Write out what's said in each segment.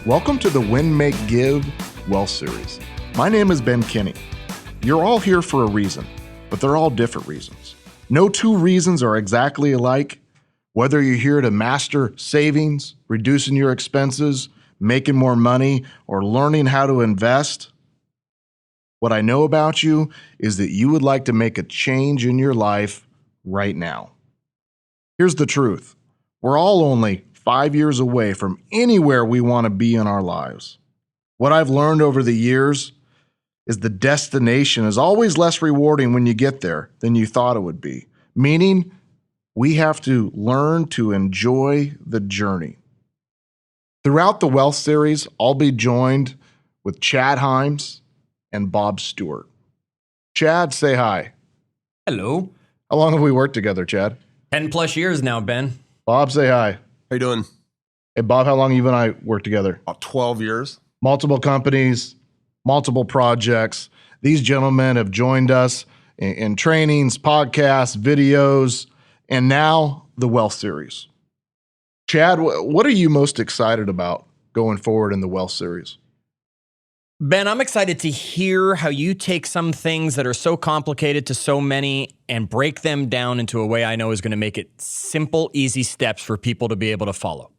Welcome to the Win, Make, Give Wealth Series. My name is Ben Kinney. You're all here for a reason, but they're all different reasons. No two reasons are exactly alike. Whether you're here to master savings, reducing your expenses, making more money, or learning how to invest, what I know about you is that you would like to make a change in your life right now. Here's the truth. We're all only 5 years away from anywhere we want to be in our lives. What I've learned over the years is the destination is always less rewarding when you get there than you thought it would be, meaning we have to learn to enjoy the journey. Throughout the Wealth Series, I'll be joined with Chad Himes and Bob Stewart. Chad, say hi. Hello. How long have we worked together, Chad? 10 plus years now, Ben. Bob, say hi. How you doing? Hey, Bob, how long have you and I worked together? About 12 years. Multiple companies, multiple projects. These gentlemen have joined us in trainings, podcasts, videos, and now the Wealth Series. Chad, what are you most excited about going forward in the Wealth Series? Ben, I'm excited to hear how you take some things that are so complicated to so many and break them down into a way I know is going to make it simple, easy steps for people to be able to follow.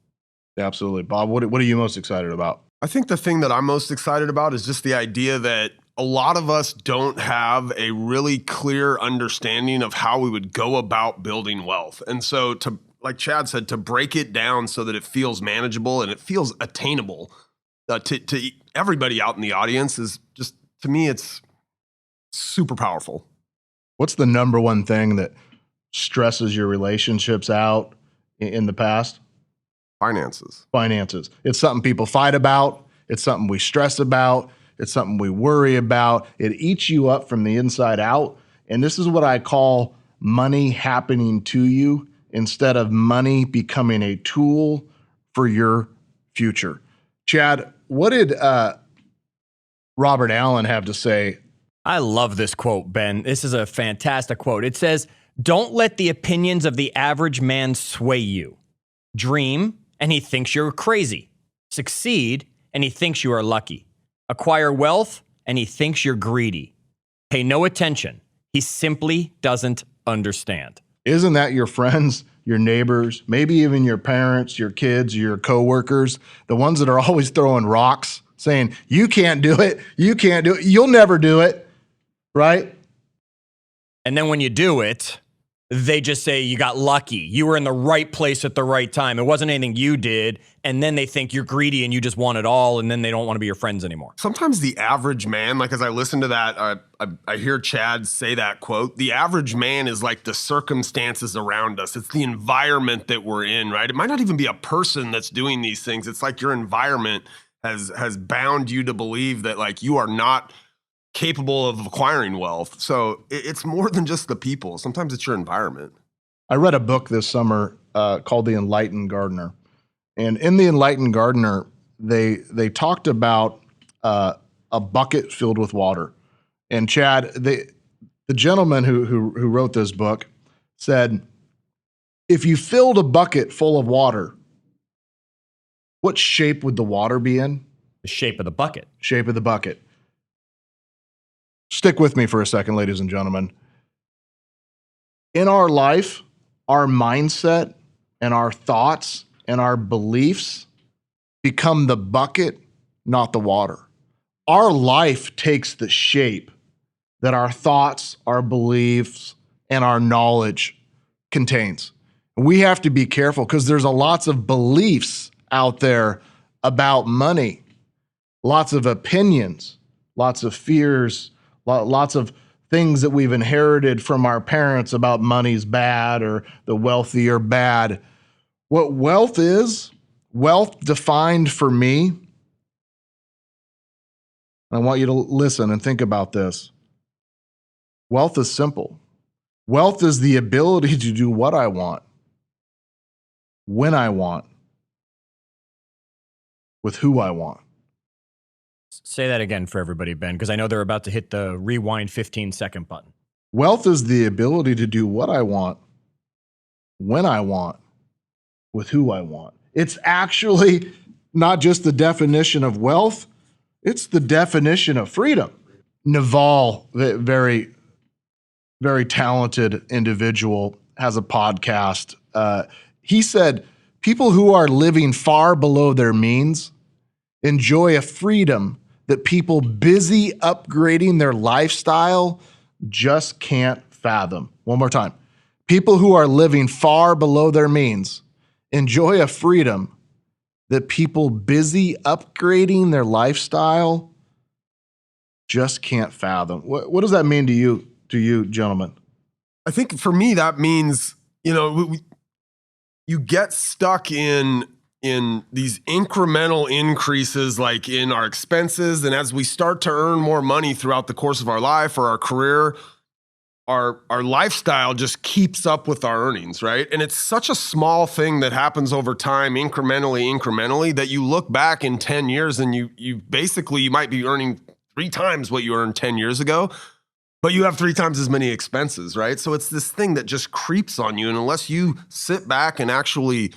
Absolutely. Bob, what are you most excited about? I think the thing that I'm most excited about is just the idea that a lot of us don't have a really clear understanding of how we would go about building wealth. And so to, like Chad said, to break it down so that it feels manageable and it feels attainable to everybody out in the audience is just, to me, it's super powerful. What's the number one thing that stresses your relationships out in the past? Finances. Finances. It's something people fight about. It's something we stress about. It's something we worry about. It eats you up from the inside out. And this is what I call money happening to you instead of money becoming a tool for your future. Chad, what did Robert Allen have to say? I love this quote, Ben. This is a fantastic quote. It says, "Don't let the opinions of the average man sway you. Dream, and he thinks you're crazy. Succeed, and he thinks you are lucky. Acquire wealth, and he thinks you're greedy. Pay no attention. He simply doesn't understand." Isn't that your friends, your neighbors, maybe even your parents, your kids, your coworkers, the ones that are always throwing rocks, saying, you can't do it, you can't do it, you'll never do it, right? And then when you do it, they just say you got lucky. You were in the right place at the right time. It wasn't anything you did. And then they think you're greedy and you just want it all. And then they don't want to be your friends anymore. Sometimes the average man, like as I listen to that, I hear Chad say that quote, the average man is like the circumstances around us. It's the environment that we're in, right? It might not even be a person that's doing these things. It's like your environment has bound you to believe that like you are not capable of acquiring wealth. So it's more than just the people. Sometimes it's your environment. I read a book this summer called The Enlightened Gardener. And in The Enlightened Gardener, they talked about a bucket filled with water. And Chad, the gentleman who wrote this book said, if you filled a bucket full of water, what shape would the water be in? The shape of the bucket. Shape of the bucket. Stick with me for a second, ladies and gentlemen. In our life, our mindset and our thoughts and our beliefs become the bucket, not the water. Our life takes the shape that our thoughts, our beliefs, and our knowledge contains. We have to be careful because there's lots of beliefs out there about money, lots of opinions, lots of fears, lots of things that we've inherited from our parents about money's bad or the wealthy are bad. What wealth is, wealth defined for me, I want you to listen and think about this. Wealth is simple. Wealth is the ability to do what I want, when I want, with who I want. Say that again for everybody, Ben, because I know they're about to hit the rewind 15-second button. Wealth is the ability to do what I want, when I want, with who I want. It's actually not just the definition of wealth, it's the definition of freedom. Naval, the very, very talented individual, has a podcast. He said, people who are living far below their means enjoy a freedom that people busy upgrading their lifestyle just can't fathom. One more time. People who are living far below their means enjoy a freedom that people busy upgrading their lifestyle just can't fathom. What does that mean to you, gentlemen? I think for me, that means, you get stuck in these incremental increases, like in our expenses. And as we start to earn more money throughout the course of our life or our career, our lifestyle just keeps up with our earnings, right? And it's such a small thing that happens over time, incrementally, that you look back in 10 years and you might be earning 3 times what you earned 10 years ago, but you have 3 times as many expenses, right? So it's this thing that just creeps on you. And unless you sit back and actually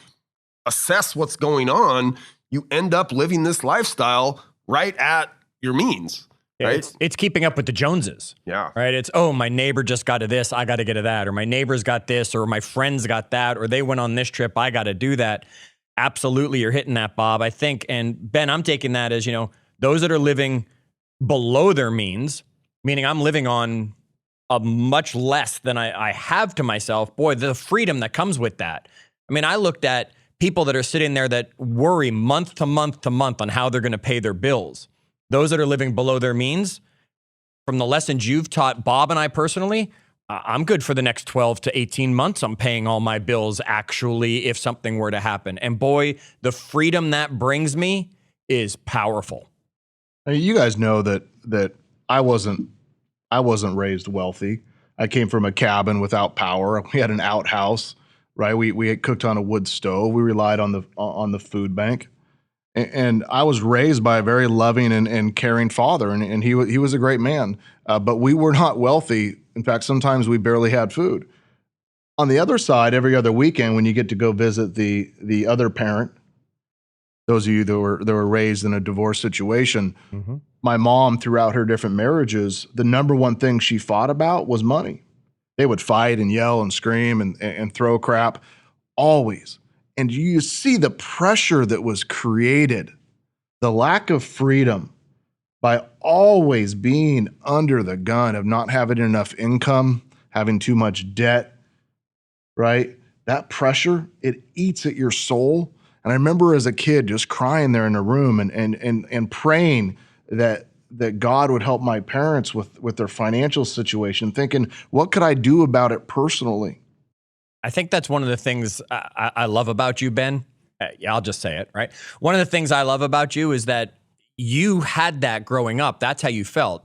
assess what's going on, you end up living this lifestyle right at your means. Right? It's keeping up with the Joneses. Yeah. Right? It's, oh, my neighbor just got to this, I got to get to that. Or my neighbor's got this, or my friends got that, or they went on this trip, I got to do that. Absolutely, you're hitting that, Bob. I think, and Ben, I'm taking that as, those that are living below their means, meaning I'm living on a much less than I have to myself. Boy, the freedom that comes with that. I mean, I looked at people that are sitting there that worry month to month to month on how they're going to pay their bills. Those that are living below their means, from the lessons you've taught Bob and I personally, I'm good for the next 12 to 18 months. I'm paying all my bills actually if something were to happen. And boy, the freedom that brings me is powerful. You guys know that I wasn't raised wealthy. I came from a cabin without power. We had an outhouse, right? We had cooked on a wood stove. We relied on the food bank. And I was raised by a very loving and caring father, and he was a great man. But we were not wealthy. In fact, sometimes we barely had food. On the other side, every other weekend, when you get to go visit the other parent, those of you that were raised in a divorce situation, my mom, throughout her different marriages, the number one thing she fought about was money. They would fight and yell and scream and throw crap, always. And you see the pressure that was created, the lack of freedom by always being under the gun of not having enough income, having too much debt, right? That pressure, it eats at your soul. And I remember as a kid just crying there in a room and praying that God would help my parents with their financial situation, thinking, what could I do about it personally? I think that's one of the things I love about you, Ben. Yeah, I'll just say it, right? One of the things I love about you is that you had that growing up. That's how you felt.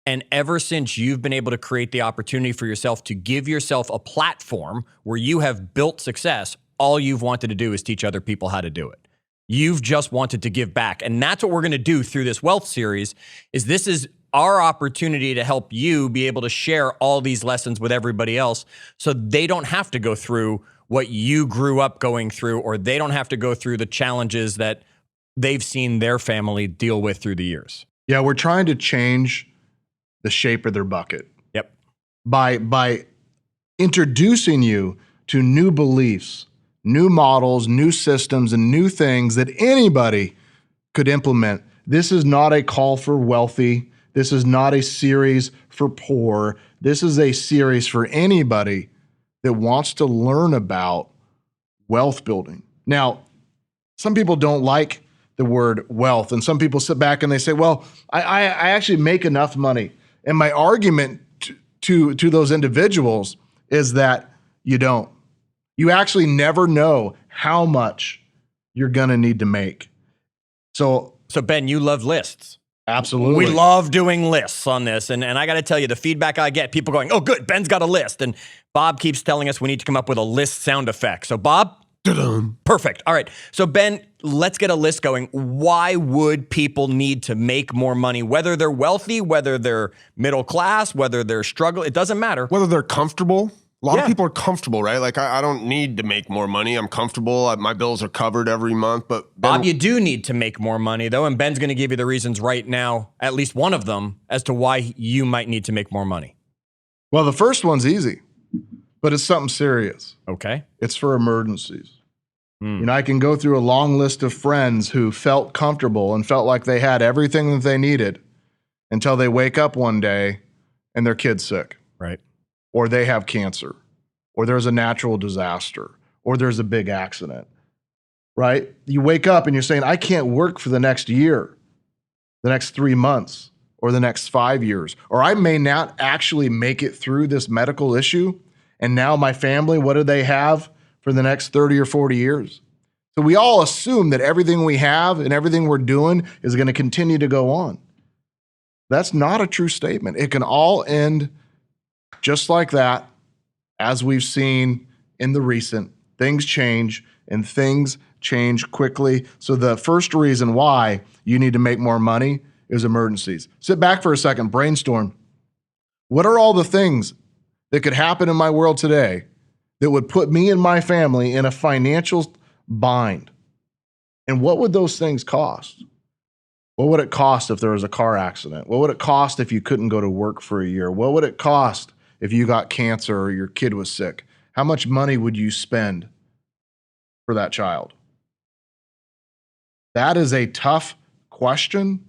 And ever since you've been able to create the opportunity for yourself to give yourself a platform where you have built success, all you've wanted to do is teach other people how to do it. You've just wanted to give back. And that's what we're going to do through this wealth series. This is our opportunity to help you be able to share all these lessons with everybody else so they don't have to go through what you grew up going through, or they don't have to go through the challenges that they've seen their family deal with through the years. Yeah, we're trying to change the shape of their bucket. Yep. By introducing you to new beliefs, new models, new systems, and new things that anybody could implement. This is not a call for wealthy. This is not a series for poor. This is a series for anybody that wants to learn about wealth building. Now, some people don't like the word wealth, and some people sit back and they say, well, I actually make enough money. And my argument to those individuals is that you don't. You actually never know how much you're gonna need to make. So Ben, you love lists. Absolutely. We love doing lists on this. And I got to tell you, the feedback I get, people going, oh, good, Ben's got a list. And Bob keeps telling us we need to come up with a list sound effect. So Bob, perfect. All right. So Ben, let's get a list going. Why would people need to make more money? Whether they're wealthy, whether they're middle class, whether they're struggling, it doesn't matter. Whether they're comfortable, A lot of people are comfortable, right? Like, I don't need to make more money. I'm comfortable. My bills are covered every month. But Bob, you do need to make more money, though, and Ben's going to give you the reasons right now, at least one of them, as to why you might need to make more money. Well, the first one's easy, but it's something serious. Okay. It's for emergencies. You know, I can go through a long list of friends who felt comfortable and felt like they had everything that they needed until they wake up one day and their kid's sick. Right. Or they have cancer, or there's a natural disaster, or there's a big accident, right? You wake up and you're saying, I can't work for the next year, the next 3 months, or the next 5 years, or I may not actually make it through this medical issue. And now my family, what do they have for the next 30 or 40 years? So we all assume that everything we have and everything we're doing is going to continue to go on. That's not a true statement. It can all end just like that, as we've seen in the recent. Things change, and things change quickly. So the first reason why you need to make more money is emergencies. Sit back for a second, brainstorm. What are all the things that could happen in my world today that would put me and my family in a financial bind? And what would those things cost? What would it cost if there was a car accident? What would it cost if you couldn't go to work for a year? What would it cost if you got cancer or your kid was sick? How much money would you spend for that child? That is a tough question,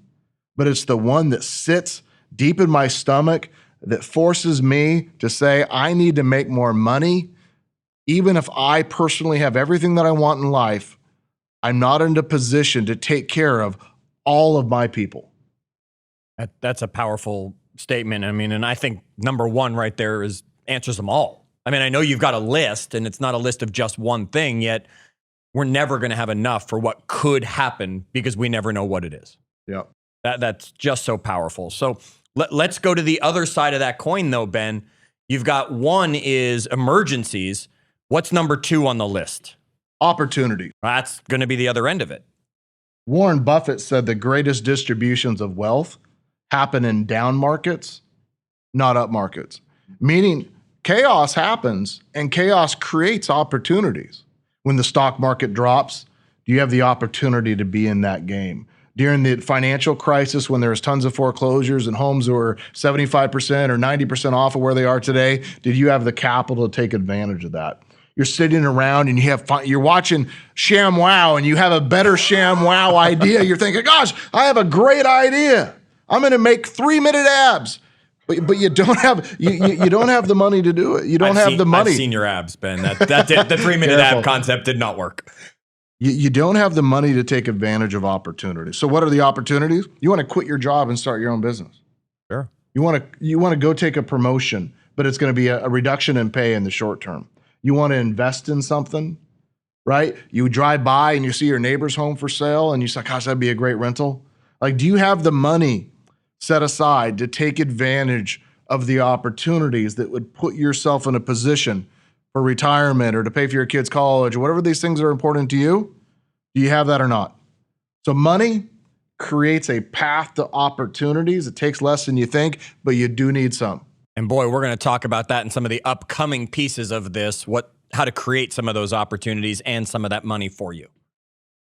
but it's the one that sits deep in my stomach that forces me to say, I need to make more money. Even if I personally have everything that I want in life, I'm not in a position to take care of all of my people. That's a powerful statement. I mean, and I think number one right there is answers them all. I mean, I know you've got a list, and it's not a list of just one thing, yet we're never going to have enough for what could happen because we never know what it is. Yeah. That's just so powerful. So let's go to the other side of that coin, though, Ben. You've got one is emergencies. What's number two on the list? Opportunity. That's going to be the other end of it. Warren Buffett said the greatest distributions of wealth happen in down markets, not up markets. Meaning chaos happens and chaos creates opportunities. When the stock market drops, do you have the opportunity to be in that game? During the financial crisis, when there was tons of foreclosures and homes were 75% or 90% off of where they are today, did you have the capital to take advantage of that? You're sitting around and you have fun. You're watching ShamWow and you have a better ShamWow idea. You're thinking, gosh, I have a great idea. I'm going to make 3-minute abs. But you don't have you don't have the money to do it. You don't have the money. I've seen your abs, Ben. That did, the 3-minute ab concept did not work. You don't have the money to take advantage of opportunities. So what are the opportunities? You want to quit your job and start your own business. Sure. You want to go take a promotion, but it's going to be a reduction in pay in the short term. You want to invest in something, right? You drive by and you see your neighbor's home for sale and you say, gosh, that'd be a great rental. Like, do you have the money set aside to take advantage of the opportunities that would put yourself in a position for retirement or to pay for your kids' college or whatever these things are important to you? Do you have that or not? So money creates a path to opportunities. It takes less than you think, but you do need some. And boy, we're going to talk about that in some of the upcoming pieces of this, how to create some of those opportunities and some of that money for you.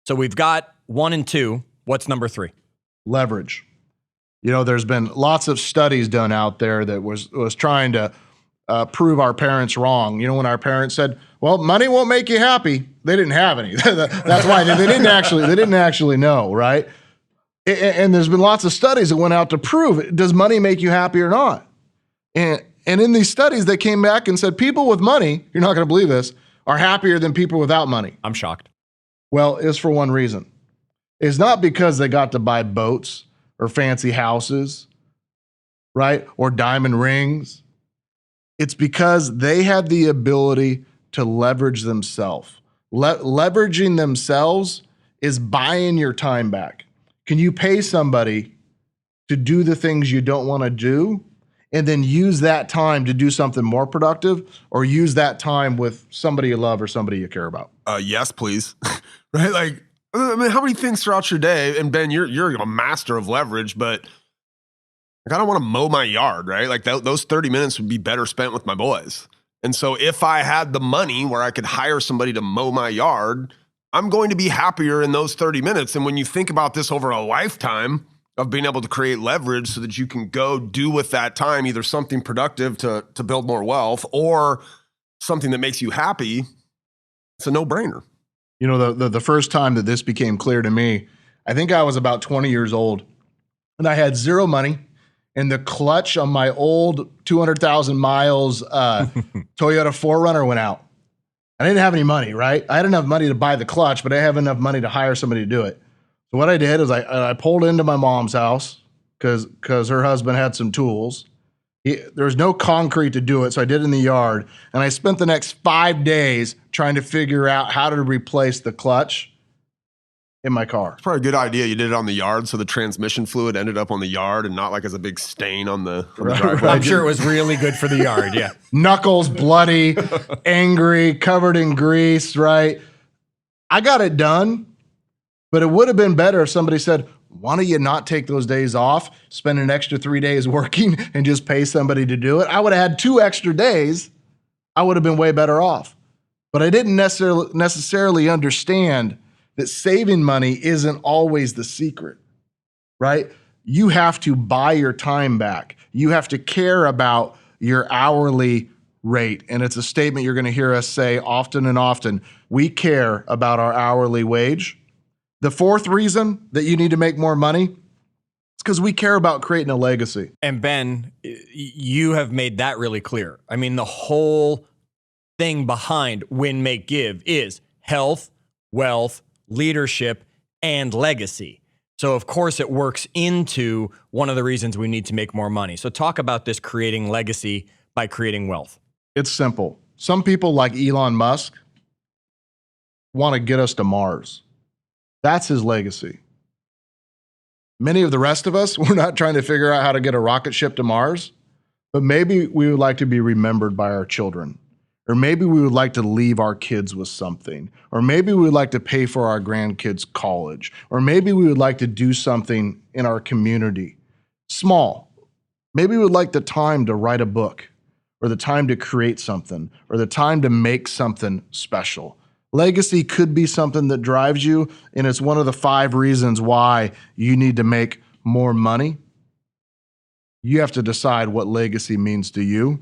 So we've got 1 and 2. What's number 3? Leverage. You know, there's been lots of studies done out there that was trying to prove our parents wrong. You know, when our parents said, well, money won't make you happy, they didn't have any. That's why they didn't actually know, right? And there's been lots of studies that went out to prove, does money make you happy or not? And in these studies, they came back and said people with money, you're not going to believe this, are happier than people without money. I'm shocked. Well, it's for one reason. It's not because they got to buy boats or fancy houses, right? Or diamond rings. It's because they had the ability to leverage themselves. Leveraging themselves is buying your time back. Can you pay somebody to do the things you don't want to do and then use that time to do something more productive, or use that time with somebody you love or somebody you care about? Yes, please. Right? Like, I mean, how many things throughout your day, and Ben, you're a master of leverage, but like, I don't want to mow my yard, right? Like those 30 minutes would be better spent with my boys. And so if I had the money where I could hire somebody to mow my yard, I'm going to be happier in those 30 minutes. And when you think about this over a lifetime of being able to create leverage so that you can go do with that time, either something productive to build more wealth or something that makes you happy, it's a no-brainer. You know, the first time that this became clear to me, I think I was about 20 years old, and I had zero money, and the clutch on my old 200,000 miles Toyota 4Runner went out. I didn't have any money, right? I had enough money to buy the clutch, but I didn't have enough money to hire somebody to do it. So what I did is I pulled into my mom's house because her husband had some tools. There was no concrete to do it, so I did it in the yard. And I spent the next 5 days trying to figure out how to replace the clutch in my car. It's probably a good idea. You did it on the yard, so the transmission fluid ended up on the yard and not like as a big stain on the driveway. I'm sure it was really good for the yard, yeah. Knuckles bloody, angry, covered in grease, right? I got it done, but it would have been better if somebody said, why don't you not take those days off, spend an extra 3 days working, and just pay somebody to do it? I would have had 2 extra days. I would have been way better off. But I didn't necessarily understand that saving money isn't always the secret, right? You have to buy your time back. You have to care about your hourly rate. And it's a statement you're going to hear us say often and often. We care about our hourly wage. The fourth reason that you need to make more money is because we care about creating a legacy. And Ben, you have made that really clear. I mean, the whole thing behind Win, Make, Give is health, wealth, leadership, and legacy. So of course it works into one of the reasons we need to make more money. So talk about this creating legacy by creating wealth. It's simple. Some people like Elon Musk want to get us to Mars. That's his legacy. Many of the rest of us, we're not trying to figure out how to get a rocket ship to Mars, but maybe we would like to be remembered by our children. Or maybe we would like to leave our kids with something. Or maybe we would like to pay for our grandkids' college. Or maybe we would like to do something in our community. Small. Maybe we would like the time to write a book, or the time to create something, or the time to make something special. Legacy could be something that drives you, and it's one of the 5 reasons why you need to make more money. You have to decide what legacy means to you.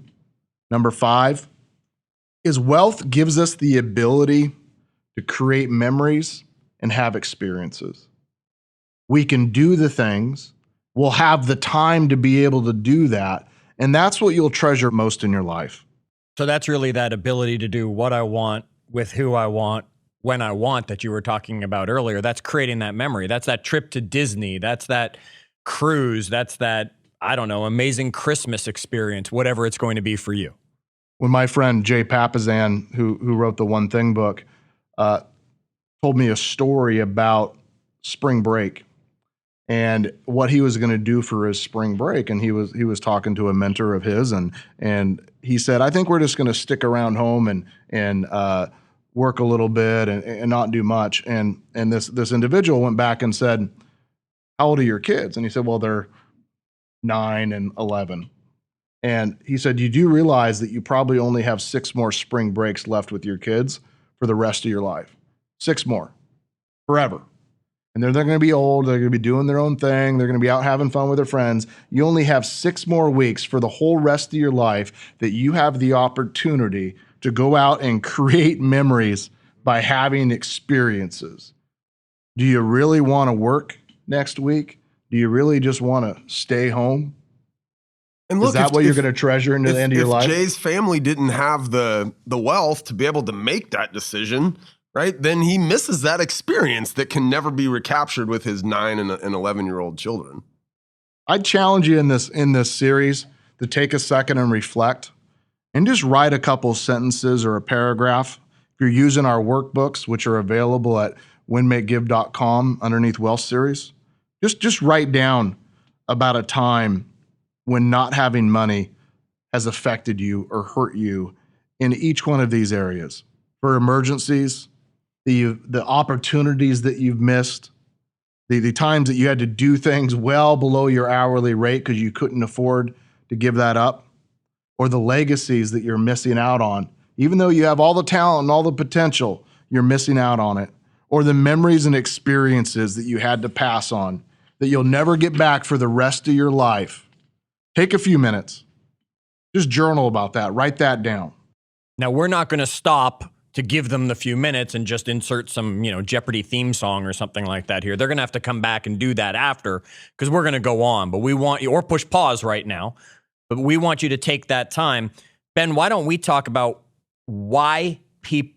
Number 5 is wealth gives us the ability to create memories and have experiences. We can do the things, we'll have the time to be able to do that, and that's what you'll treasure most in your life. So that's really that ability to do what I want, with who I want, when I want, that you were talking about earlier. That's creating that memory. That's that trip to Disney. That's that cruise. That's that, I don't know, amazing Christmas experience, whatever it's going to be for you. When my friend Jay Papasan, who wrote the One Thing book, told me a story about spring break and what he was going to do for his spring break. And he was talking to a mentor of his, and he said, I think we're just going to stick around home and work a little bit and not do much. And this individual went back and said, how old are your kids? And he said, well, they're 9 and 11. And he said, you do realize that you probably only have 6 more spring breaks left with your kids for the rest of your life. 6 more, forever. And they're going to be old. They're going to be doing their own thing. They're going to be out having fun with their friends. You only have 6 more weeks for the whole rest of your life that you have the opportunity to go out and create memories by having experiences. Do you really want to work next week? Do you really just want to stay home? And look, is that what you're going to treasure into the end of your life? If Jay's family didn't have the wealth to be able to make that decision, right, then he misses that experience that can never be recaptured with his 9 and 11-year-old children. I'd challenge you in this series to take a second and reflect and just write a couple sentences or a paragraph. If you're using our workbooks, which are available at winmakegive.com underneath Wealth Series, just write down about a time when not having money has affected you or hurt you in each one of these areas. For emergencies, the opportunities that you've missed, the times that you had to do things well below your hourly rate because you couldn't afford to give that up, or the legacies that you're missing out on. Even though you have all the talent and all the potential, you're missing out on it. Or the memories and experiences that you had to pass on that you'll never get back for the rest of your life. Take a few minutes. Just journal about that. Write that down. Now, we're not going to stop to give them the few minutes and just insert some, Jeopardy theme song or something like that here. They're going to have to come back and do that after, because we're going to go on. But we want you, or push pause right now, but we want you to take that time. Ben, why don't we talk about why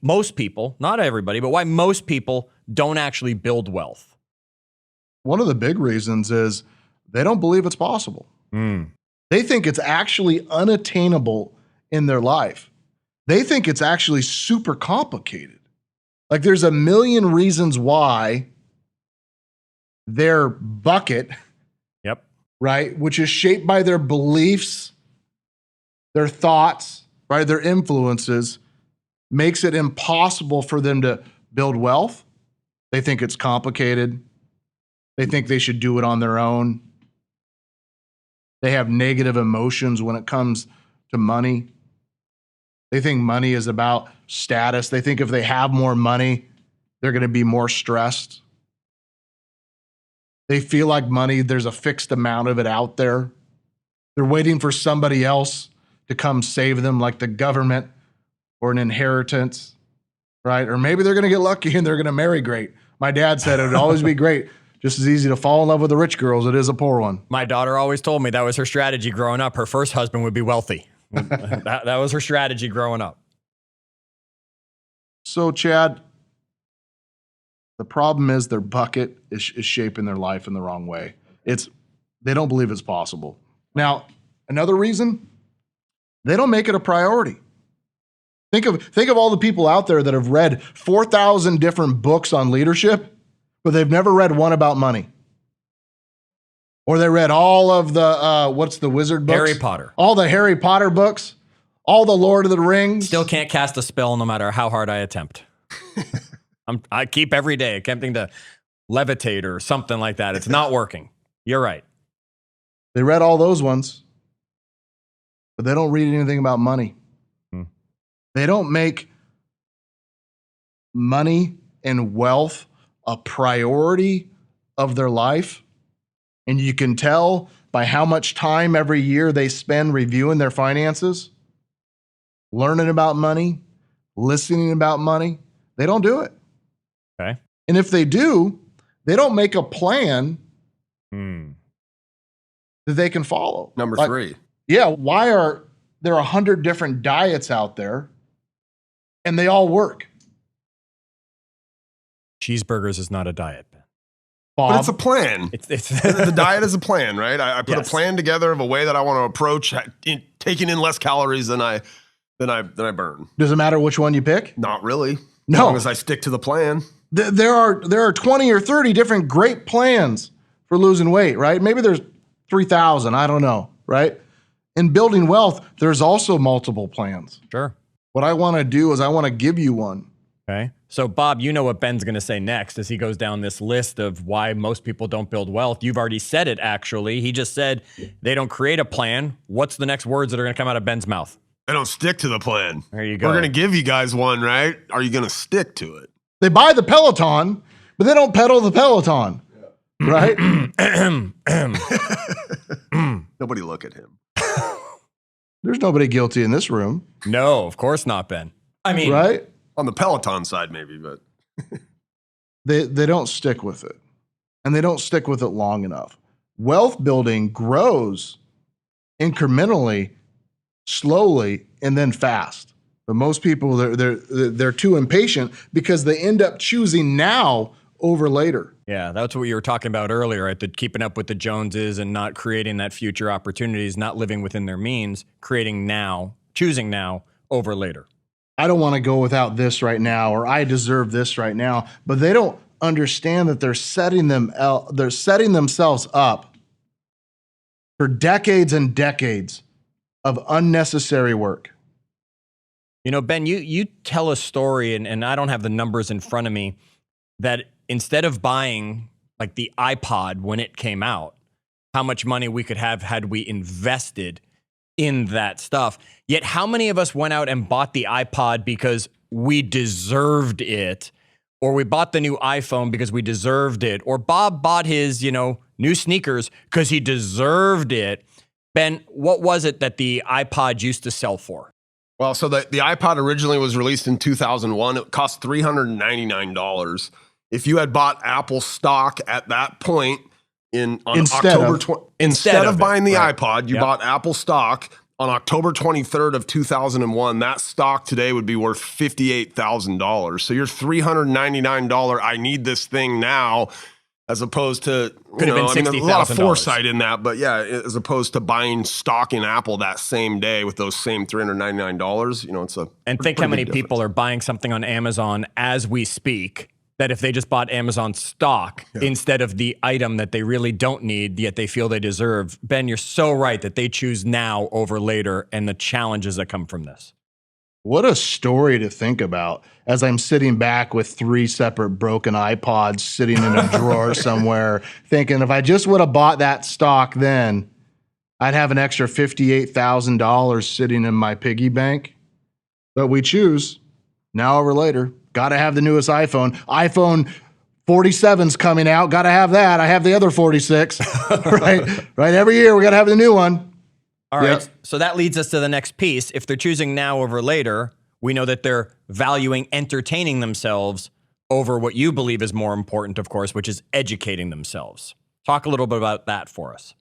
most people, not everybody, but why most people don't actually build wealth? One of the big reasons is they don't believe it's possible. They think it's actually unattainable in their life. They think it's actually super complicated. Like there's a million reasons why their bucket, Yep, right, which is shaped by their beliefs, their thoughts, right, their influences, makes it impossible for them to build wealth. They think it's complicated. They think they should do it on their own. They have negative emotions when it comes to money. They think money is about status. They think if they have more money, they're going to be more stressed. They feel like money, there's a fixed amount of it out there. They're waiting for somebody else to come save them, like the government or an inheritance, right? Or maybe they're going to get lucky and they're going to marry great. My dad said it would always be great. Just as easy to fall in love with a rich girl as it is a poor one. my daughter always told me that was her strategy growing up. Her first husband would be wealthy. that was her strategy growing up. So, Chad, the problem is their bucket is shaping their life in the wrong way. They don't believe it's possible. Now, another reason, they don't make it a priority. Think of all the people out there that have read 4,000 different books on leadership, but they've never read one about money. Or they read all of the, what's the wizard books? Harry Potter. All the Harry Potter books, all the Lord of the Rings. Still can't cast a spell no matter how hard I attempt. I keep every day attempting to levitate or something like that. It's not working. You're right. They read all those ones, but they don't read anything about money. They don't make money and wealth a priority of their life. And you can tell by how much time every year they spend reviewing their finances, learning about money, listening about money. They don't do it. Okay. And if they do, they don't make a plan that they can follow. Number Like, 3. Yeah, why are there 100 different diets out there and they all work? Cheeseburgers is not a diet, Ben. Bob, But it's a plan. It's The diet is a plan, right? I put Yes. a plan together of a way that I want to approach taking in less calories than I burn. does it matter which one you pick? Not really. No. As long as I stick to the plan. There are 20 or 30 different great plans for losing weight, right? Maybe there's 3,000, I don't know, right? In building wealth, there's also multiple plans. Sure. What I want to do is I want to give you one. Okay. So, Bob, you know what Ben's going to say next as he goes down this list of why most people don't build wealth. You've already said it, actually. He just said they don't create a plan. What's the next words that are going to come out of Ben's mouth? I don't stick to the plan. There you go. We're going to give you guys one, right? Are you going to stick to it? They buy the Peloton, but they don't pedal the Peloton, right? Nobody look at him. There's nobody guilty in this room, No, of course not, Ben. I mean, right? On the Peloton side, maybe, but They don't stick with it, and they don't stick with it long enough. Wealth building grows incrementally, slowly, and then fast. But most people, they're too impatient because they end up choosing now over later. yeah, that's what you were talking about earlier, right? The keeping up with the Joneses and not creating that future opportunities, not living within their means, creating now, choosing now over later. I don't want to go without this right now, or I deserve this right now. But they don't understand that they're setting themselves up for decades and decades of unnecessary work. You know, Ben, you tell a story, and I don't have the numbers in front of me, that instead of buying like the iPod when it came out, how much money we could have had we invested in that stuff. Yet how many of us went out and bought the iPod because we deserved it, or we bought the new iPhone because we deserved it, or Bob bought his, new sneakers because he deserved it? Ben, what was it that the iPod used to sell for? Well, so the iPod originally was released in 2001. It cost $399. If you had bought Apple stock at that point instead of buying the iPod, you bought Apple stock on October 23rd of 2001. That stock today would be worth $58,000. So your $399, I need this thing now, as opposed to, could have been $60,000. There's a lot of foresight in that, but yeah, as opposed to buying stock in Apple that same day with those same $399, it's a and think how many people are buying something on Amazon as we speak, that if they just bought Amazon stock instead of the item that they really don't need, yet they feel they deserve. Ben, you're so right that they choose now over later, and the challenges that come from this. What a story to think about as I'm sitting back with 3 separate broken iPods sitting in a drawer somewhere, thinking if I just would have bought that stock then, I'd have an extra $58,000 sitting in my piggy bank. But we choose, now over later, got to have the newest iPhone. iPhone 47's coming out, got to have that. I have the other 46, right? Every year we got to have the new one. All right, so that leads us to the next piece. If they're choosing now over later, we know that they're valuing entertaining themselves over what you believe is more important, of course, which is educating themselves. Talk a little bit about that for us.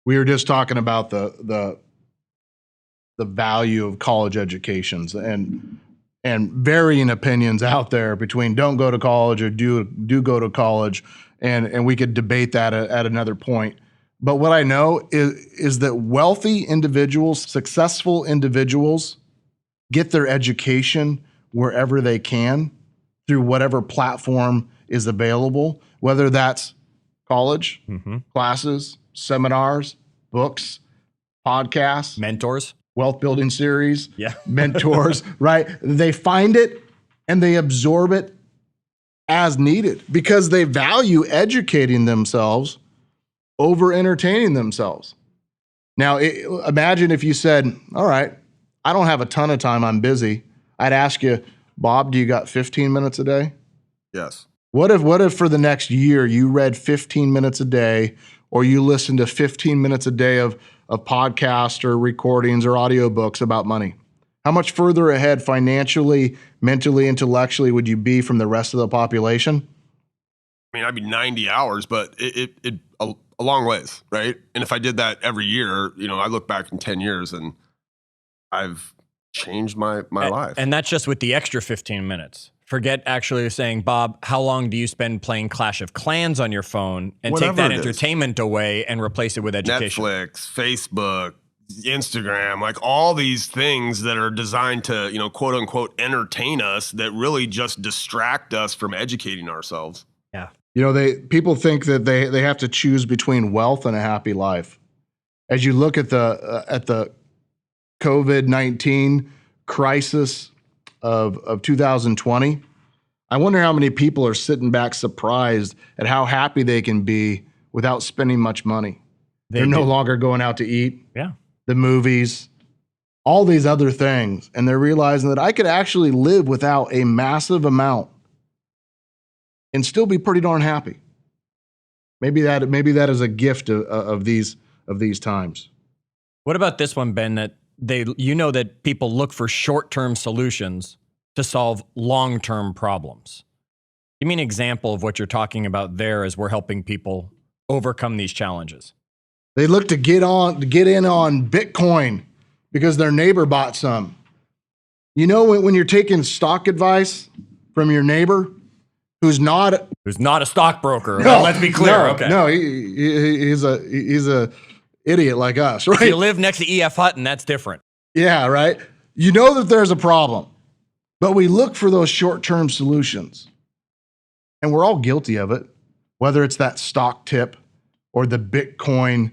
We were just talking about the value of college educations and varying opinions out there between don't go to college or do go to college, and we could debate that at another point. But what I know is that wealthy individuals, successful individuals, get their education wherever they can through whatever platform is available, whether that's college, classes, seminars, books, podcasts, mentors, wealth building series, mentors, right? They find it and they absorb it as needed because they value educating themselves over entertaining themselves. Now, imagine if you said, all right, I don't have a ton of time, I'm busy. I'd ask you, Bob, do you got 15 minutes a day? Yes. What if for the next year you read 15 minutes a day, or you listened to 15 minutes a day of podcasts or recordings or audiobooks about money? How much further ahead financially, mentally, intellectually would you be from the rest of the population? I mean, I'd be 90 hours, but it a long ways, right? And if I did that every year, I look back in 10 years and I've changed my life. And that's just with the extra 15 minutes. Forget actually saying, Bob, how long do you spend playing Clash of Clans on your phone, and Whatever take that it is. entertainment away and replace it with education? Netflix, Facebook, Instagram, like all these things that are designed to, quote unquote, entertain us, that really just distract us from educating ourselves. Yeah. People think that they have to choose between wealth and a happy life. As you look at the COVID-19 crisis of 2020, I wonder how many people are sitting back surprised at how happy they can be without spending much money. They're no longer going out to eat, the movies, all these other things, and they're realizing that I could actually live without a massive amount and still be pretty darn happy. Maybe that is a gift of these times. What about this one, Ben? That that people look for short-term solutions to solve long-term problems. Give me an example of what you're talking about there as we're helping people overcome these challenges. They look to get in on Bitcoin because their neighbor bought some. When you're taking stock advice from your neighbor, who's not a stockbroker. No, let's be clear. He's a idiot like us, right? If you live next to E.F. Hutton, that's different. Yeah, right. You know that there's a problem, but we look for those short-term solutions, and we're all guilty of it. Whether it's that stock tip, or the Bitcoin,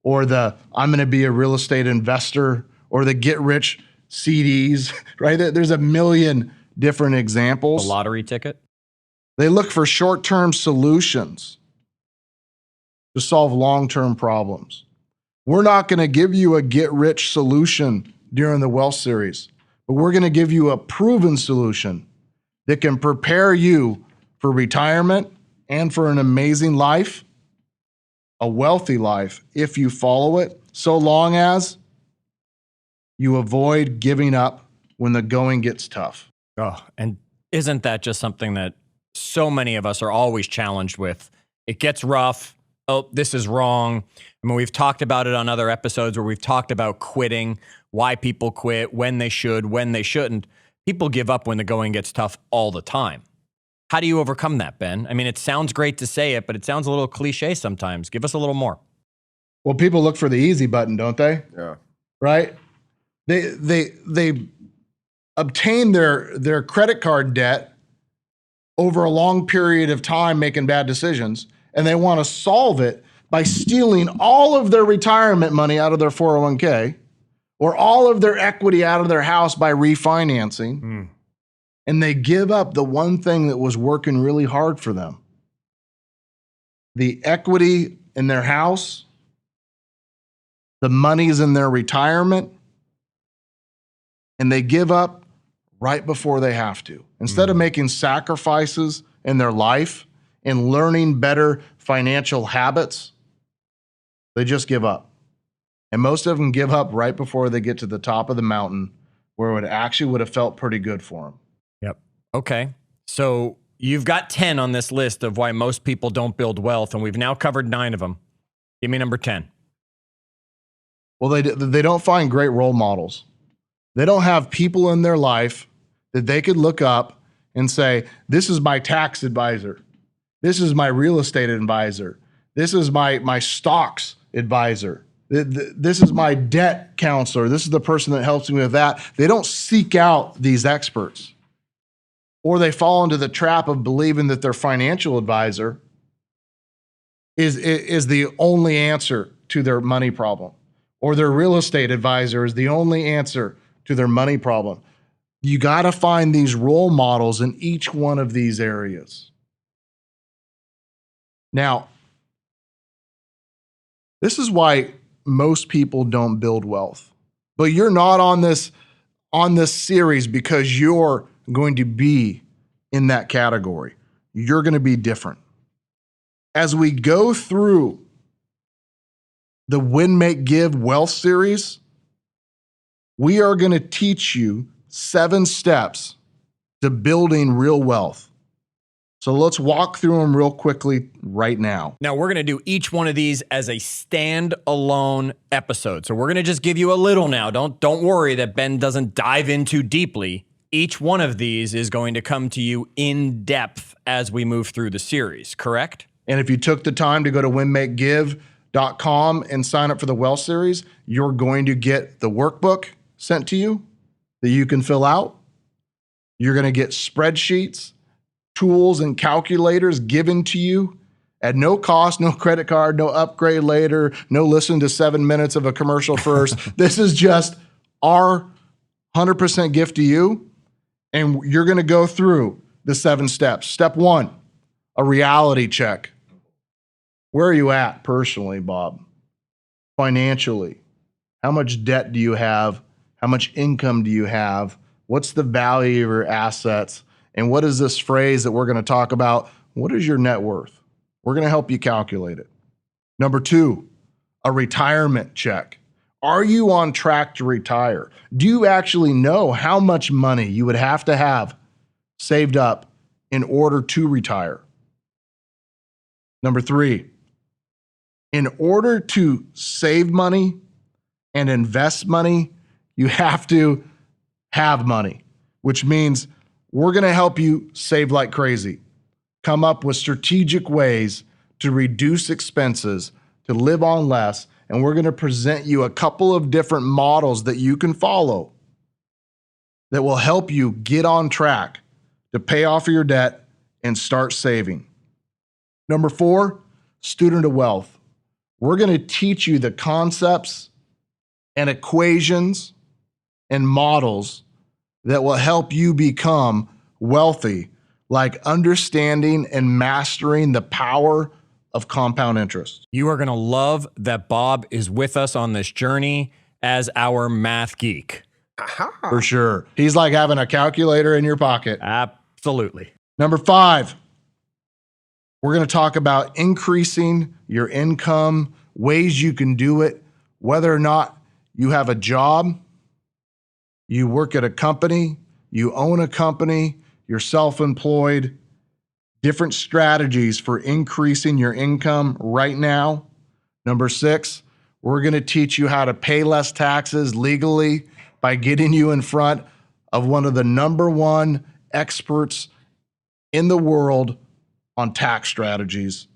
or the I'm going to be a real estate investor, or the get rich CDs, right? There's a million different examples. A lottery ticket. They look for short-term solutions to solve long-term problems. We're not going to give you a get-rich solution during the wealth series, but we're going to give you a proven solution that can prepare you for retirement and for an amazing life, a wealthy life, if you follow it, so long as you avoid giving up when the going gets tough. Oh, and isn't that just something that so many of us are always challenged with? It gets rough. Oh, this is wrong. I mean, we've talked about it on other episodes where we've talked about quitting, why people quit, when they should, when they shouldn't. People give up when the going gets tough all the time. How do you overcome that, Ben? I mean, it sounds great to say it, but it sounds a little cliche sometimes. Give us a little more. Well, people look for the easy button, don't they? Yeah. Right? They obtain their credit card debt over a long period of time making bad decisions, and they want to solve it by stealing all of their retirement money out of their 401k or all of their equity out of their house by refinancing. And they give up the one thing that was working really hard for them. The equity in their house, the money's in their retirement, and they give up right before they have to. Instead of making sacrifices in their life and learning better financial habits, they just give up. And most of them give up right before they get to the top of the mountain where it actually would have felt pretty good for them. Yep. Okay. So you've got 10 on this list of why most people don't build wealth, and we've now covered 9 of them. Give me number 10. Well, they don't find great role models. They don't have people in their life that they could look up and say, this is my tax advisor. This is my real estate advisor. This is my stocks advisor. This is my debt counselor. This is the person that helps me with that. They don't seek out these experts. Or they fall into the trap of believing that their financial advisor is the only answer to their money problem. Or their real estate advisor is the only answer to their money problem. You got to find these role models in each one of these areas. Now, this is why most people don't build wealth. But you're not on this series because you're going to be in that category. You're going to be different. As we go through the Win, Make, Give Wealth series, we are going to teach you 7 steps to building real wealth. So let's walk through them real quickly right now. Now, we're going to do each one of these as a standalone episode. So we're going to just give you a little now. Don't worry that Ben doesn't dive in too deeply. Each one of these is going to come to you in depth as we move through the series, correct? And if you took the time to go to winmakegive.com and sign up for the Wealth Series, you're going to get the workbook sent to you that you can fill out. You're going to get spreadsheets, tools, and calculators given to you at no cost, no credit card, no upgrade later, no listen to 7 minutes of a commercial first. This is just our 100% gift to you. And you're going to go through the 7 steps. Step 1, a reality check. Where are you at personally, Bob? Financially? How much debt do you have? How much income do you have? What's the value of your assets? And what is this phrase that we're going to talk about? What is your net worth? We're going to help you calculate it. Number 2, a retirement check. Are you on track to retire? Do you actually know how much money you would have to have saved up in order to retire? Number 3, in order to save money and invest money, you have to have money, which means we're going to help you save like crazy. Come up with strategic ways to reduce expenses, to live on less, and we're going to present you a couple of different models that you can follow that will help you get on track to pay off your debt and start saving. Number 4, student of wealth. We're going to teach you the concepts and equations and models that will help you become wealthy, like understanding and mastering the power of compound interest. You are going to love that Bob is with us on this journey as our math geek. For sure. He's like having a calculator in your pocket. Absolutely. Number 5, we're going to talk about increasing your income, ways you can do it, whether or not you have a job, you work at a company, you own a company, you're self-employed, different strategies for increasing your income right now. Number 6, we're going to teach you how to pay less taxes legally by getting you in front of one of the number one experts in the world on tax strategies.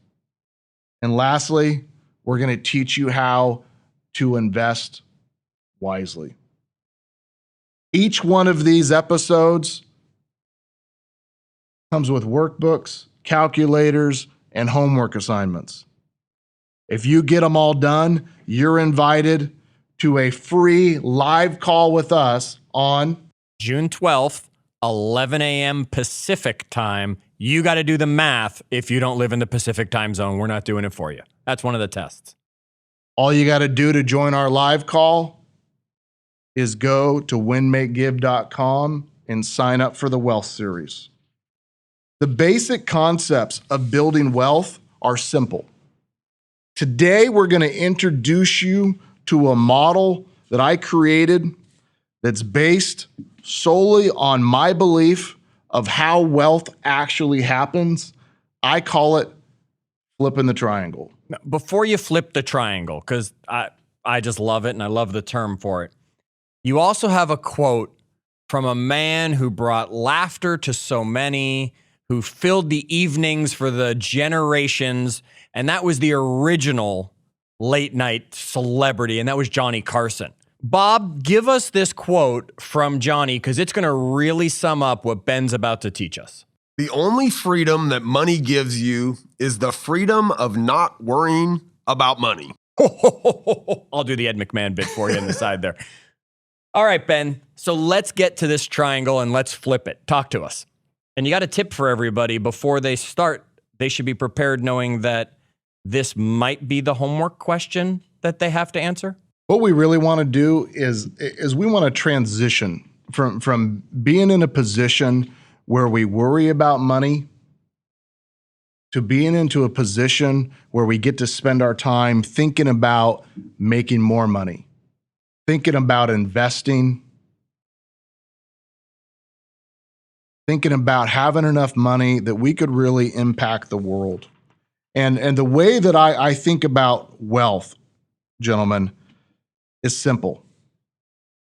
And lastly, we're going to teach you how to invest wisely. Each one of these episodes comes with workbooks, calculators, and homework assignments. If you get them all done, you're invited to a free live call with us on June 12th, 11 a.m. Pacific time. You got to do the math if you don't live in the Pacific time zone. We're not doing it for you. That's one of the tests. All you got to do to join our live call is go to winmakegive.com and sign up for the wealth series. The basic concepts of building wealth are simple. Today, we're going to introduce you to a model that I created that's based solely on my belief of how wealth actually happens. I call it flipping the triangle. Now, before you flip the triangle, because I just love it and I love the term for it, you also have a quote from a man who brought laughter to so many, who filled the evenings for the generations, and that was the original late night celebrity, and that was Johnny Carson. Bob, give us this quote from Johnny, because it's going to really sum up what Ben's about to teach us. The only freedom that money gives you is the freedom of not worrying about money. I'll do the Ed McMahon bit for you on the side there. All right, Ben. So let's get to this triangle and let's flip it. Talk to us. And you got a tip for everybody before they start. They should be prepared knowing that this might be the homework question that they have to answer. What we really want to do is we want to transition from being in a position where we worry about money to being into a position where we get to spend our time thinking about making more money, thinking about investing, thinking about having enough money that we could really impact the world. And the way that I think about wealth, gentlemen, is simple.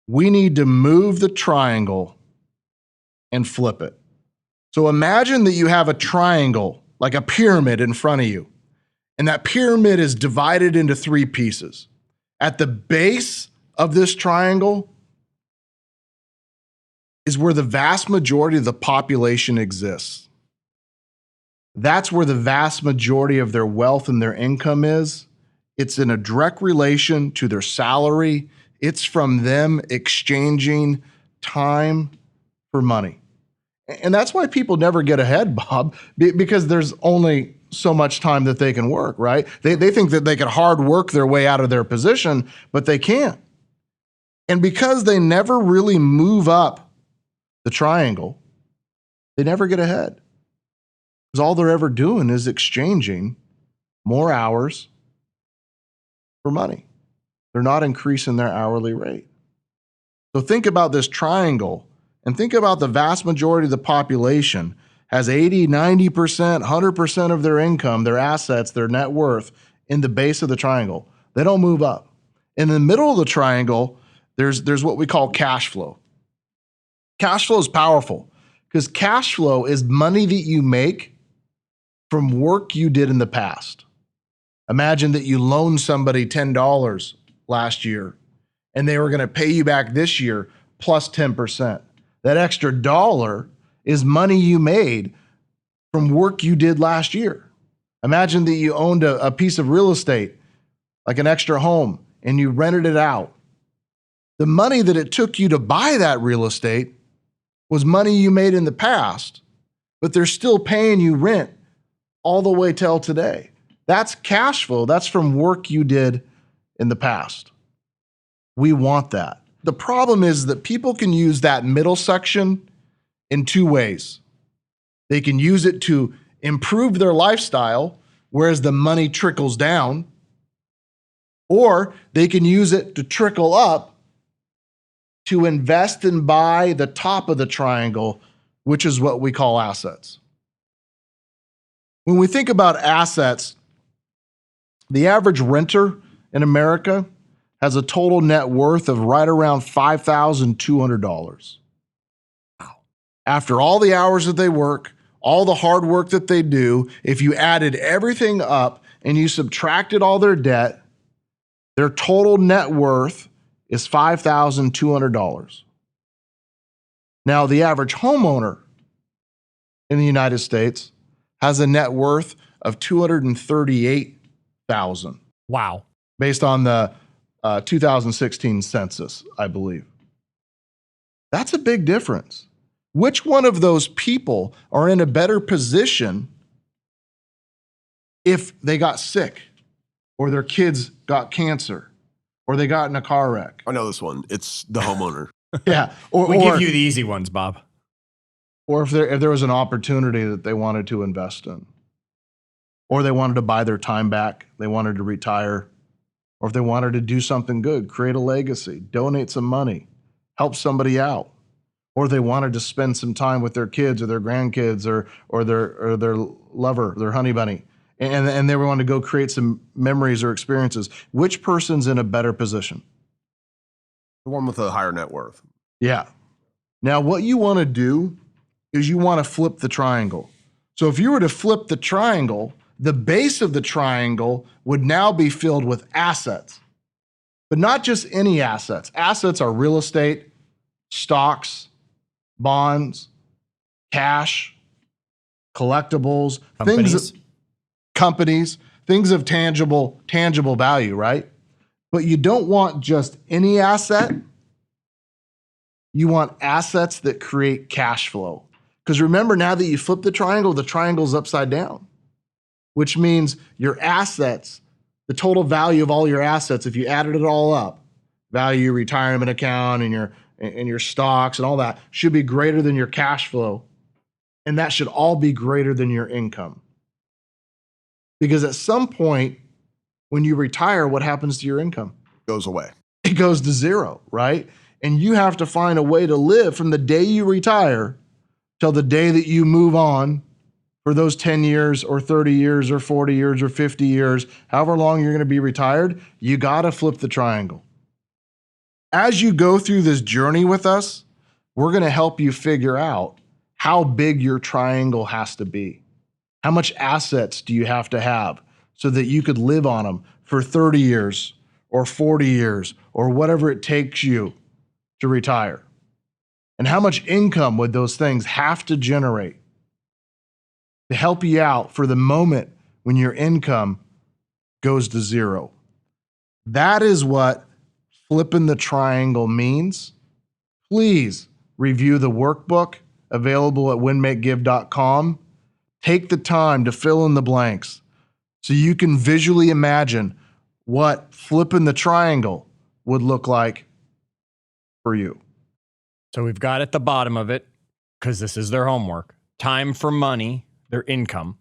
We need to move the triangle and flip it. So imagine that you have a triangle, like a pyramid in front of you, and that pyramid is divided into 3 pieces. At the base of this triangle is where the vast majority of the population exists. That's where the vast majority of their wealth and their income is. It's in a direct relation to their salary. It's from them exchanging time for money. And that's why people never get ahead, Bob, because there's only so much time that they can work, right? They think that they can hard work their way out of their position, but they can't. And because they never really move up the triangle, they never get ahead. Because all they're ever doing is exchanging more hours for money. They're not increasing their hourly rate. So think about this triangle and think about the vast majority of the population has 80, 90%, 100% of their income, their assets, their net worth in the base of the triangle. They don't move up. In the middle of the triangle, there's what we call cash flow. Cash flow is powerful because cash flow is money that you make from work you did in the past. Imagine that you loaned somebody $10 last year and they were going to pay you back this year plus 10%. That extra dollar is money you made from work you did last year. Imagine that you owned a piece of real estate, like an extra home, and you rented it out. The money that it took you to buy that real estate was money you made in the past, but they're still paying you rent all the way till today. That's cash flow. That's from work you did in the past. We want that. The problem is that people can use that middle section in two ways. They can use it to improve their lifestyle, whereas the money trickles down, or they can use it to trickle up to invest and buy the top of the triangle, which is what we call assets. When we think about assets, the average renter in America has a total net worth of right around $5,200. Wow. After all the hours that they work, all the hard work that they do, if you added everything up and you subtracted all their debt, their total net worth is $5,200. Now, the average homeowner in the United States has a net worth of $238,000. Wow. Based on the 2016 census, I believe. That's a big difference. Which one of those people are in a better position if they got sick or their kids got cancer or they got in a car wreck? I know this one. It's the homeowner. Yeah. We give you the easy ones, Bob. Or if there was an opportunity that they wanted to invest in, or they wanted to buy their time back, they wanted to retire, or if they wanted to do something good, create a legacy, donate some money, help somebody out, or they wanted to spend some time with their kids or their grandkids or their lover, their honey bunny, and they wanted to go create some memories or experiences. Which person's in a better position? The one with a higher net worth. Yeah. Now, what you want to do is you want to flip the triangle. So if you were to flip the triangle, the base of the triangle would now be filled with assets, but not just any assets. Assets are real estate, stocks, bonds, cash, collectibles, companies, things of tangible value, right? But you don't want just any asset. You want assets that create cash flow. Because remember, now that you flip the triangle's upside down, which means your assets, the total value of all your assets, if you added it all up, value your retirement account and your stocks and all that, should be greater than your cash flow. And that should all be greater than your income. Because at some point, when you retire, what happens to your income? Goes away. It goes to zero, right? And you have to find a way to live from the day you retire till the day that you move on for those 10 years or 30 years or 40 years or 50 years, however long you're going to be retired. You got to flip the triangle. As you go through this journey with us, we're going to help you figure out how big your triangle has to be. How much assets do you have to have so that you could live on them for 30 years or 40 years or whatever it takes you to retire? And how much income would those things have to generate to help you out for the moment when your income goes to zero? That is what flipping the triangle means. Please review the workbook available at winmakegive.com. Take the time to fill in the blanks so you can visually imagine what flipping the triangle would look like for you. So we've got at the bottom of it, because this is their homework, time for money, their income,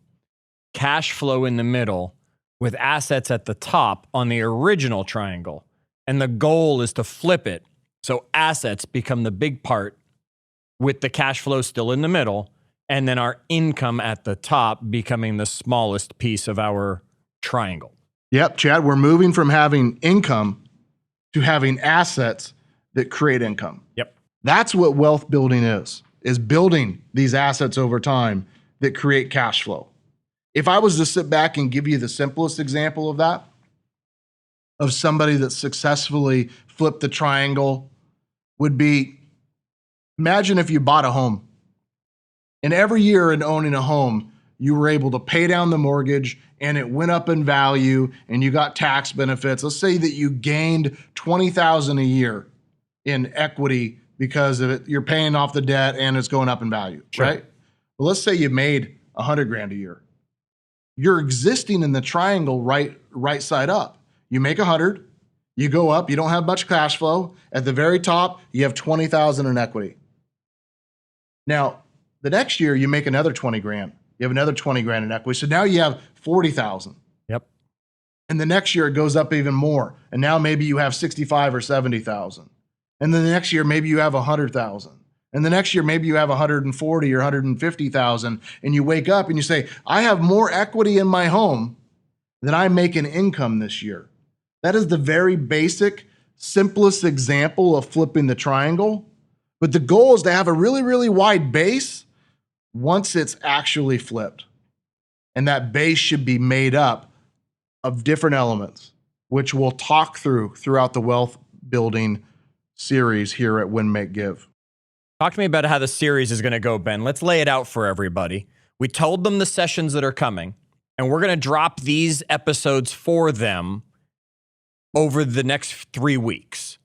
cash flow in the middle, with assets at the top on the original triangle. And the goal is to flip it so assets become the big part with the cash flow still in the middle, and then our income at the top becoming the smallest piece of our triangle. Yep, Chad, we're moving from having income to having assets that create income. Yep. That's what wealth building is building these assets over time that create cash flow. If I was to sit back and give you the simplest example of that, of somebody that successfully flipped the triangle, would be, imagine if you bought a home. And every year in owning a home, you were able to pay down the mortgage and it went up in value and you got tax benefits. Let's say that you gained $20,000 a year in equity because of it. You're paying off the debt and it's going up in value, sure. Right? Well, let's say you made $100,000 a year. you're existing in the triangle right side up. You make 100, you go up, you don't have much cash flow. At the very top, you have 20,000 in equity. Now, the next year you make another 20 grand. You have another 20 grand in equity. So now you have 40,000. Yep. And the next year it goes up even more. And now maybe you have 65 or 70,000. And then the next year maybe you have 100,000. And the next year maybe you have 140 or 150,000. And you wake up and you say, I have more equity in my home than I make in income this year. That is the very basic, simplest example of flipping the triangle. But the goal is to have a really, really wide base once it's actually flipped. And that base should be made up of different elements, which we'll talk throughout the wealth building series here at Win, Make, Give. Talk to me about how the series is going to go, Ben. Let's lay it out for everybody. We told them the sessions that are coming, and we're going to drop these episodes for them over the next 3 weeks.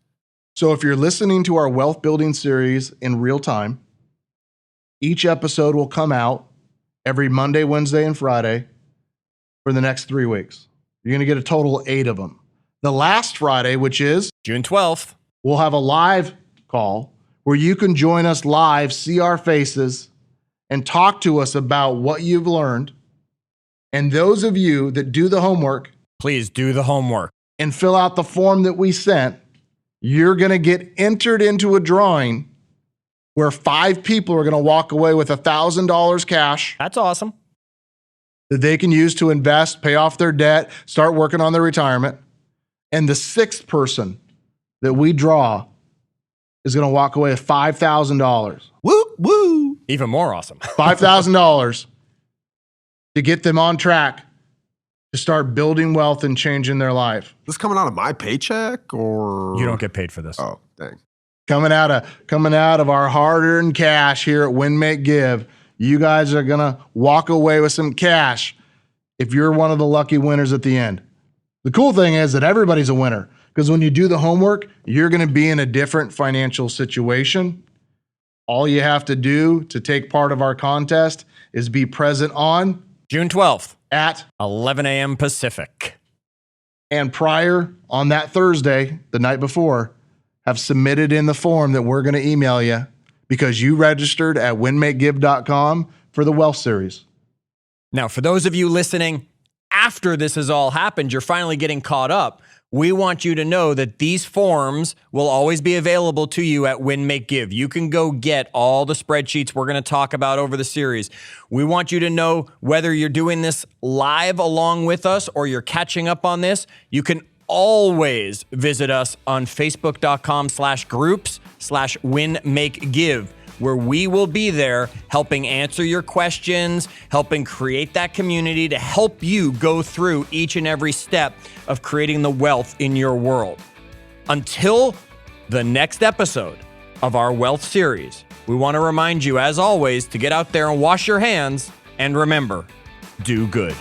So if you're listening to our wealth building series in real time, each episode will come out every Monday, Wednesday, and Friday for the next 3 weeks. You're going to get a total of 8 of them. The last Friday, which is June 12th, we'll have a live call where you can join us live, see our faces, and talk to us about what you've learned. And those of you that do the homework, please do the homework and fill out the form that we sent, you're going to get entered into a drawing where 5 people are going to walk away with $1,000 cash. That's awesome. That they can use to invest, pay off their debt, start working on their retirement. And the 6th person that we draw is going to walk away with $5,000. Woo, woo. Even more awesome. $5,000 to get them on track to start building wealth and changing their life. This coming out of my paycheck or? You don't get paid for this. Oh, dang. Coming out of our hard-earned cash here at Win, Make, Give, you guys are going to walk away with some cash if you're one of the lucky winners at the end. The cool thing is that everybody's a winner because when you do the homework, you're going to be in a different financial situation. All you have to do to take part of our contest is be present on June 12th at 11 a.m. Pacific. And prior on that Thursday, the night before, have submitted in the form that we're going to email you because you registered at winmakegive.com for the wealth series. Now, for those of you listening, after this has all happened, you're finally getting caught up. We want you to know that these forms will always be available to you at Win, Make, Give. You can go get all the spreadsheets we're going to talk about over the series. We want you to know whether you're doing this live along with us or you're catching up on this, you can always visit us on facebook.com/groups/WinMakeGive, where we will be there helping answer your questions, helping create that community to help you go through each and every step of creating the wealth in your world. Until the next episode of our wealth series, we want to remind you, as always, to get out there and wash your hands and remember, do good.